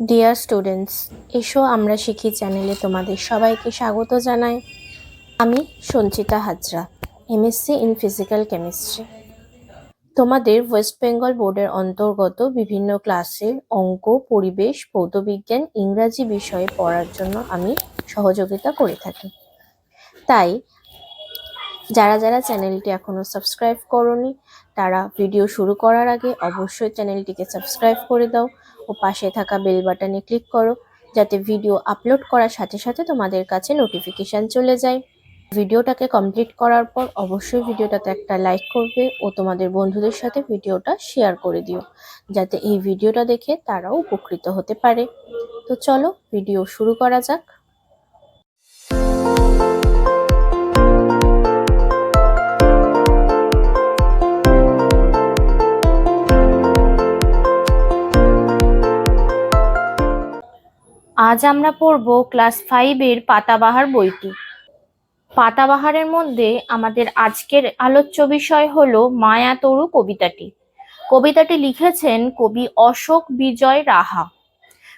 Dear students, এসো আমরা শিখি চ্যানেলে তোমাদের সবাইকে স্বাগত জানাই। আমি Sanchita Hazra, MSc in physical chemistry. তোমাদের ওয়েস্ট বেঙ্গল বোর্ডের অন্তর্গত বিভিন্ন ক্লাসের অঙ্ক, পরিবেশ, ভৌতবিজ্ঞান, ইংরাজি বিষয়ে পড়ার জন্য আমি সহযোগিতা করে থাকি। তাই যারা যারা চ্যানেলটি এখনো সাবস্ক্রাইব করোনি তারা ভিডিও শুরু করার আগে অবশ্যই চ্যানেলটিকে সাবস্ক্রাইব করে দাও ও পাশে থাকা বেল বাটনে ক্লিক করো, যাতে ভিডিও আপলোড করার সাথে সাথে তোমাদের কাছে নোটিফিকেশন চলে যায়। ভিডিওটাকে কমপ্লিট করার পর অবশ্যই ভিডিওটাতে একটা লাইক করবে ও তোমাদের বন্ধুদের সাথে ভিডিওটা শেয়ার করে দিও, যাতে এই ভিডিওটা দেখে তারাও উপকৃত হতে পারে। তো চলো ভিডিও শুরু করা যাক। আজ আমরা পড়ব ক্লাস 5-এর পাতাবাহার বইটি। পাতাবাহারের মধ্যে আমাদের আজকের আলোচ্য বিষয় হলো মায়াতরু কবিতাটি। কবিতাটি লিখেছেন কবি অশোক বিজয় রাহা।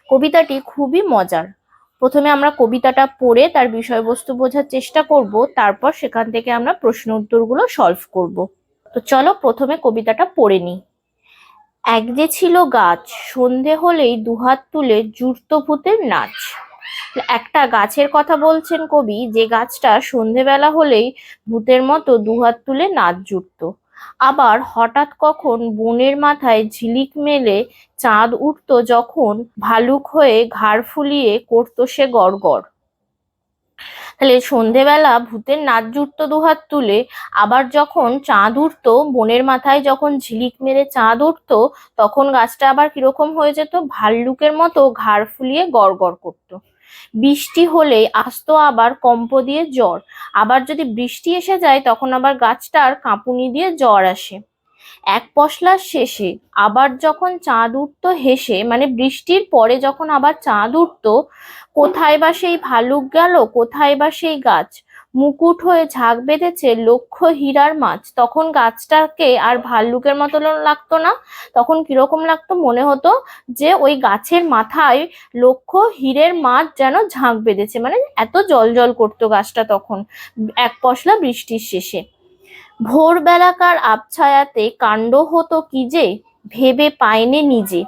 কবিতাটি খুবই মজার। প্রথমে আমরা কবিতাটা পড়ে তার বিষয়বস্তু বোঝার চেষ্টা করব, তারপর সেখান থেকে আমরা প্রশ্ন উত্তরগুলো সলভ করব। তো চলো প্রথমে কবিতাটা পড়ে নিই। এক যে ছিল গাছ, সন্ধে হলেই দুহাত তুলে জুড়ত ভূতের নাচ। একটা গাছের কথা বলছেন কবি, যে গাছটা সন্ধেবেলা হলেই ভূতের মতো দুহাত তুলে নাচ জুড়ত। আবার হঠাৎ কখন বনের মাথায় ঝিলিক মেলে চাঁদ উঠত, যখন ভালুক হয়ে ঘাড় ফুলিয়ে করত সে গড়গড়। তাহলে সন্ধেবেলা ভূতের নাচ জুড়তো দুহাত তুলে, আবার যখন চাঁদ উঠতো, বনের মাথায় যখন ঝিলিক মেরে চাঁদ উঠতো, তখন গাছটা আবার কিরকম হয়ে যেত, ভাল্লুকের মতো ঘাড় ফুলিয়ে গড়গড় করতো। বৃষ্টি হলে আসতো আবার কম্প দিয়ে জ্বর, আবার যদি বৃষ্টি এসে যায় তখন আবার গাছটার কাঁপুনি দিয়ে জ্বর আসে। এক পশলার শেষে আবার যখন চাঁদ উঠতো হেসে, মানে বৃষ্টির পরে যখন আবার চাঁদ উঠতো, কোথায় বা সেই ভালুক গেল, কোথায় বা সেই গাছ, মুকুট হয়ে ঝাঁক বেঁধেছে লক্ষ হীরার মাছ। তখন গাছটাকে আর ভাল্লুকের মতো লাগতো না, তখন কিরকম লাগতো, মনে হতো যে ওই গাছের মাথায় লক্ষ হীরের মাছ যেন ঝাঁক বেঁধেছে, মানে এত জল করতো গাছটা তখন এক পশলা বৃষ্টির শেষে। ভোরবেলাকার আবছায়াতে কাণ্ড হতো কি যে, ভেবে পায়নি নিজে।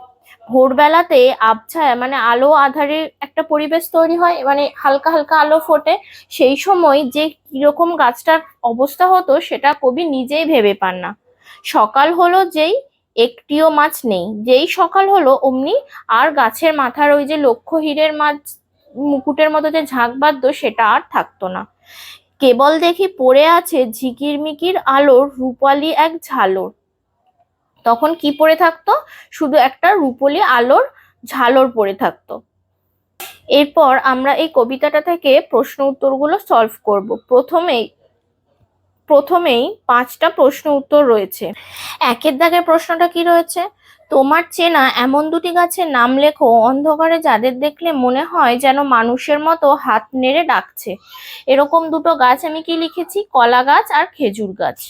ভোরবেলাতে আবছায়া মানে আলো আঁধারের একটা পরিবেশ তৈরি হয়, মানে হালকা হালকা আলো ফোটে, সেই সময় যে কিরকম গাছটার অবস্থা হতো সেটা কবি নিজেই ভেবে পান না। সকাল হলো যেই, একটিও মাছ নেই। যেই সকাল হলো অমনি আর গাছের মাথার ওই যে লক্ষ হীরের মাছ মুকুটের মতো যে ঝাঁক বাঁধতো সেটা আর থাকতো না। কেবল দেখি পড়ে আছে ঝিকির মিকির আলোর রূপালী এক ঝালর। তখন কি পড়ে থাকতো, শুধু একটা রূপালী আলোর ঝালর পড়ে থাকতো। এরপর আমরা এই কবিতাটা থেকে প্রশ্ন উত্তরগুলো সলভ করব। প্রথমেই 5টা প্রশ্ন উত্তর রয়েছে। একের দাগের প্রশ্নটা কি রয়েছে, তোমার চেনা এমন দুটি গাছের নাম লেখো, অন্ধকারে যাদের দেখলে মনে হয় যেন মানুষের মতো হাত নেড়ে ডাকছে। এরকম দুটো গাছ আমি কি লিখেছি, কলা গাছ আর খেজুর গাছ।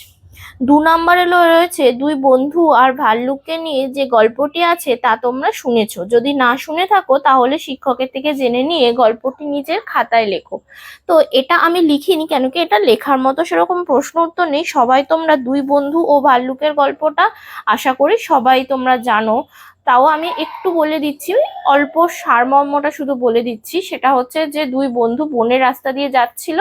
2 নম্বরে রয়েছে দুই বন্ধু আর ভাল্লুককে নিয়ে যে গল্পটি আছে তা তোমরা শুনেছো। যদি না শুনে থাকো তাহলে শিক্ষকের থেকে জেনে নিয়ে গল্পটি নিজের খাতায় লেখো। তো এটা আমি লিখিনি, কেন কি এটা লেখার মতো সেরকম প্রশ্ন উত্তর নেই। সবাই তোমরা দুই বন্ধু ও ভাল্লুকের গল্পটা আশা করি সবাই তোমরা জানো। তাও আমি একটু বলে দিচ্ছি, অল্প সারমর্মটা শুধু বলে দিচ্ছি। সেটা হচ্ছে যে দুই বন্ধু বনের রাস্তা দিয়ে যাচ্ছিল,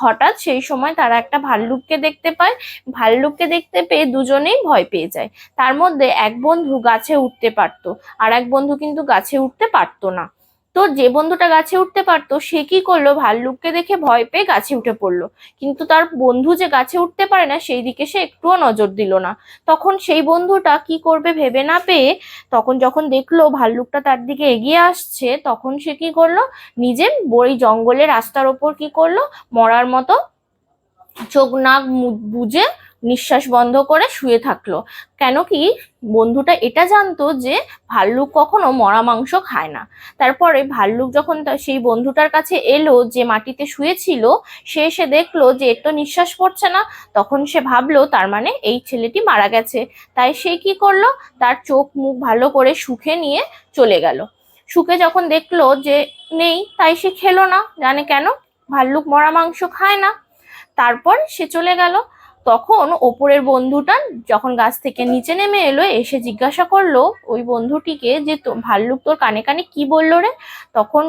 হঠাৎ সেই সময় তারা একটা ভাল্লুককে দেখতে পায়। ভাল্লুককে দেখতে পেয়ে দুজনেই ভয় পেয়ে যায়। তার মধ্যে এক বন্ধু গাছে উঠতে পারতো, আর এক বন্ধু কিন্তু গাছে উঠতে পারতো না। তো যে বন্ধুটা গাছে উঠতে পারতো সে কি করলো, ভাল্লুককে দেখে ভয় পেয়ে গাছে উঠে পড়লো। কিন্তু তার বন্ধু যে গাছে উঠতে পারে না সেই দিকে সে একটুও নজর দিল না। তখন সেই বন্ধুটা কি করবে ভেবে না পেয়ে, তখন যখন দেখলো ভাল্লুকটা তার দিকে এগিয়ে আসছে, তখন সে কি করলো, নিজে ওই জঙ্গলের রাস্তার ওপর কি করলো, মরার মতো চোখ নাক বুজে নিঃশ্বাস বন্ধ করে শুয়ে থাকলো। কেন কি, বন্ধুটা এটা জানতো যে ভাল্লুক কখনো মরা মাংস খায় না। তারপরে ভাল্লুক যখন সেই বন্ধুটার কাছে এলো যে মাটিতে শুয়েছিল, সে এসে দেখলো যে এর তো নিঃশ্বাস পড়ছে না। তখন সে ভাবলো তার মানে এই ছেলেটি মারা গেছে। তাই সে কি করলো, তার চোখ মুখ ভালো করে শুকে নিয়ে চলে গেল। শুকে যখন দেখলো যে নেই, তাই সে খেলো না, জানে কেন, ভাল্লুক মরা মাংস খায় না। তারপর সে চলে গেল। তখন ওপরের বন্ধুটা যখন গাছ থেকে নিচে নেমে এলো, এসে জিজ্ঞাসা করলো ওই বন্ধুটিকে যে তো ভাল্লুক তোর কানে কানে কি বললো রে? তখন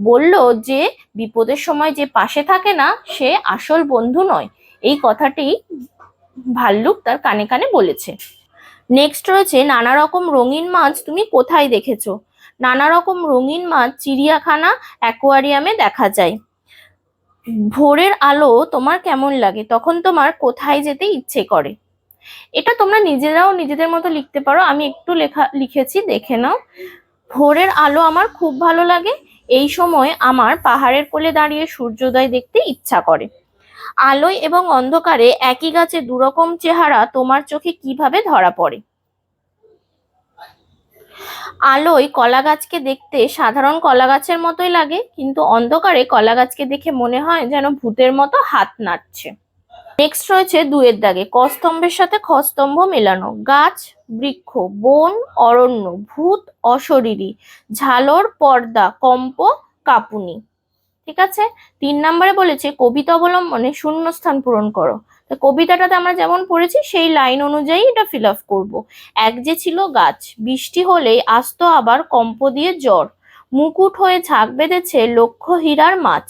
বলল যে বিপদের সময় যে পাশে থাকে না সে আসল বন্ধু নয়। এই কথাটি ভাল্লুক তার কানে কানে বলেছে। নেক্সট রয়েছে নানা রকম রঙিন মাছ তুমি কোথায় দেখেছো? নানা রকম রঙিন মাছ চিড়িয়াখানা অ্যাকোয়ারিয়ামে দেখা যায়। ভোরের আলো তোমার কেমন লাগে? তখন তোমার কোথায় যেতে ইচ্ছে করে? এটা তোমরা নিজেরাও নিজেদের মতো লিখতে পারো, আমি একটু লিখেছি, দেখে নাও। ভোরের আলো আমার খুব ভালো লাগে, এই সময় আমার পাহাড়ের কোলে দাঁড়িয়ে সূর্যোদয় দেখতে ইচ্ছা করে। আলোয় এবং অন্ধকারে একই গাছে দুরকম চেহারা তোমার চোখে কিভাবে ধরা পড়ে? আলোয় কলা গাছকে দেখতে সাধারণ কলা গাছের মতোই লাগে, কিন্তু অন্ধকারে কলা গাছকে দেখে মনে হয় যেন ভূতের মতো হাত নাড়ছে। নেক্সট রয়েছে 2 দাগে, ক স্তম্ভের সাথে খ স্তম্ভ মেলানো। গাছ, বৃক্ষ, বন, অরণ্য, ভূত, অশরীরী, ঝালর, পর্দা, কম্প, কাঁপুনি। ঠিক আছে। 3 নম্বরে বলেছে কবিতা অবলম্বনে শূন্যস্থান পূরণ করো। কবিতাটাতে আমরা যেমন পড়েছি সেই লাইন অনুযায়ী এটা ফিল আপ করবো। এক যে ছিল গাছ, বৃষ্টি হলেই আসতো আবার কম্প দিয়ে জ্বর, মুকুট হয়ে ঝাঁক বেঁধেছে লক্ষ হীরার মাছ,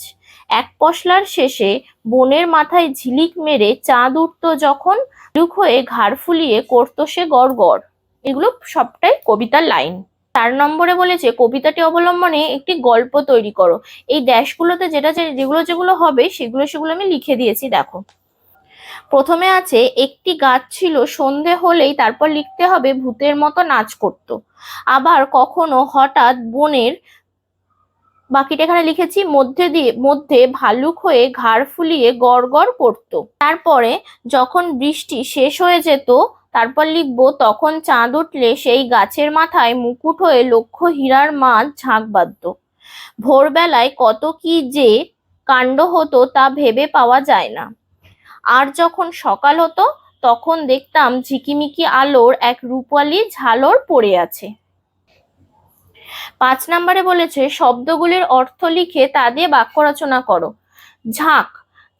এক পশলার শেষে বনের মাথায় ঝিলিক মেরে চাঁদ উঠতো যখন, লুক হয়ে ঘাড় ফুলিয়ে করতো সে গড় গড়। এগুলো সবটাই কবিতার লাইন। 4 নম্বরে বলেছে কবিতাটি অবলম্বনে একটি গল্প তৈরি করো। এই ড্যাশগুলোতে যেগুলো হবে সেগুলো আমি লিখে দিয়েছি, দেখো। প্রথমে আছে একটি গাছ ছিল, সন্ধে হলেই, তারপর লিখতে হবে ভূতের মতো নাচ করত। আবার কখনো হঠাৎ বনের, বাকিটা এখানে লিখেছি, মধ্যে ভালুক হয়ে ঘাড় ফুলিয়ে গড় গড় করতো। তারপরে যখন বৃষ্টি শেষ হয়ে যেত, তারপর লিখবো তখন চাঁদ উঠলে সেই গাছের মাথায় মুকুট হয়ে লক্ষ হীরার মাছ ঝাঁক বাঁধতো। ভোরবেলায় কত কি যে কাণ্ড হতো তা ভেবে পাওয়া যায় না। আর যখন সকাল হতো তখন দেখতাম ঝিকিমিকি আলোর এক রূপালী ঝালর পড়ে আছে। 5 নম্বরে বলেছে শব্দগুলির অর্থ লিখে তা দিয়ে বাক্য রচনা করো। ঝাঁক,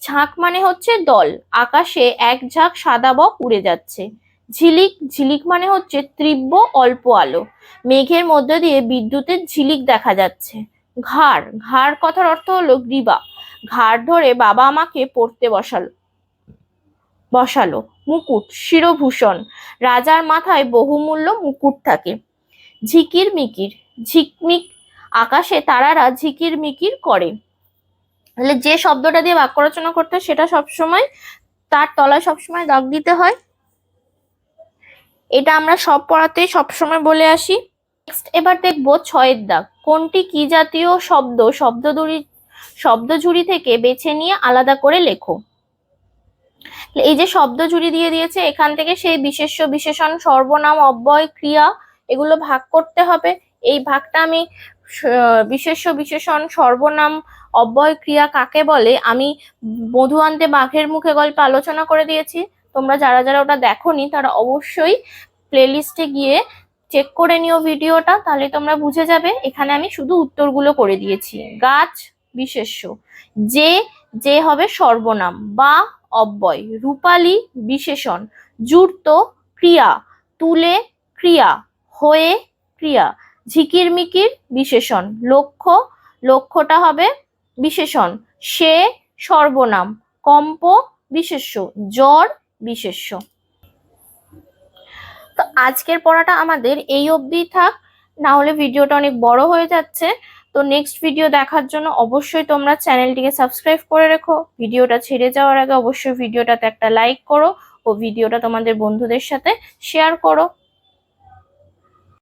ঝাঁক মানে হচ্ছে দল, আকাশে এক ঝাঁক সাদা বক উড়ে যাচ্ছে। ঝিলিক, ঝিলিক মানে হচ্ছে তীব্র অল্প আলো, মেঘের মধ্যে দিয়ে বিদ্যুতের ঝিলিক দেখা যাচ্ছে। ঘাড়, ঘাড় কথার অর্থ হলো গ্রীবা, ঘাড় ধরে বাবা আমাকে পড়তে বসালো। মুকুট, শিরভূষণ, রাজার মাথায় বহুমূল্য মুকুট থাকে। ঝিকির মিকির, ঝিকমিক, আকাশে তারারা ঝিকির মিকির করে। তাহলে যে শব্দটা দিয়ে বাক্য রচনা করতে হয় সেটা সবসময় তার তলায় সবসময় দাগ দিতে হয়। এটা আমরা সব পড়াতেই সবসময় বলে আসি। নেক্সট এবার দেখবো 6 দাগ, কোনটি কি জাতীয় শব্দ শব্দঝুড়ি থেকে বেছে নিয়ে আলাদা করে লেখো। এই যে শব্দঝুড়ি দিয়ে দিয়েছে, এখান থেকে সেই বিশেষ্য, বিশেষণ, সর্বনাম, অব্যয়, ক্রিয়া এগুলো ভাগ করতে হবে। এই ভাগটা আমি বিশেষ্য, বিশেষণ, সর্বনাম, অব্যয়, ক্রিয়া কাকে বলে আমি মধু আনতে বাঘের মুখে গল্পে আলোচনা করে দিয়েছি। তোমরা যারা যারা ওটা দেখোনি তারা অবশ্যই প্লেলিস্টে গিয়ে চেক করে নিও ভিডিওটা, তাহলে তোমরা বুঝে যাবে। এখানে আমি শুধু উত্তরগুলো করে দিয়েছি। গাছ বিশেষ্য, যে হবে সর্বনাম বা অব্যয়, রূপালী বিশেষণ, জুড়ত ক্রিয়া, তুলে ক্রিয়া, হয়ে ক্রিয়া, ঝিকিরমিকির বিশেষণ, লক্ষ্যটা হবে বিশেষণ, সে সর্বনাম, কম্প বিশেষ্য, জ্বর বিশেষ্য। তো আজকের পড়াটা আমাদের এই অবধি থাক, না হলে ভিডিওটা অনেক বড় হয়ে যাচ্ছে। তো নেক্সট ভিডিও দেখার জন্য অবশ্যই তোমরা চ্যানেলটিকে সাবস্ক্রাইব করে রেখো। ভিডিওটা ছেড়ে যাওয়ার আগে অবশ্যই ভিডিওটাতে একটা লাইক করো ও ভিডিওটা তোমাদের বন্ধুদের সাথে শেয়ার করো।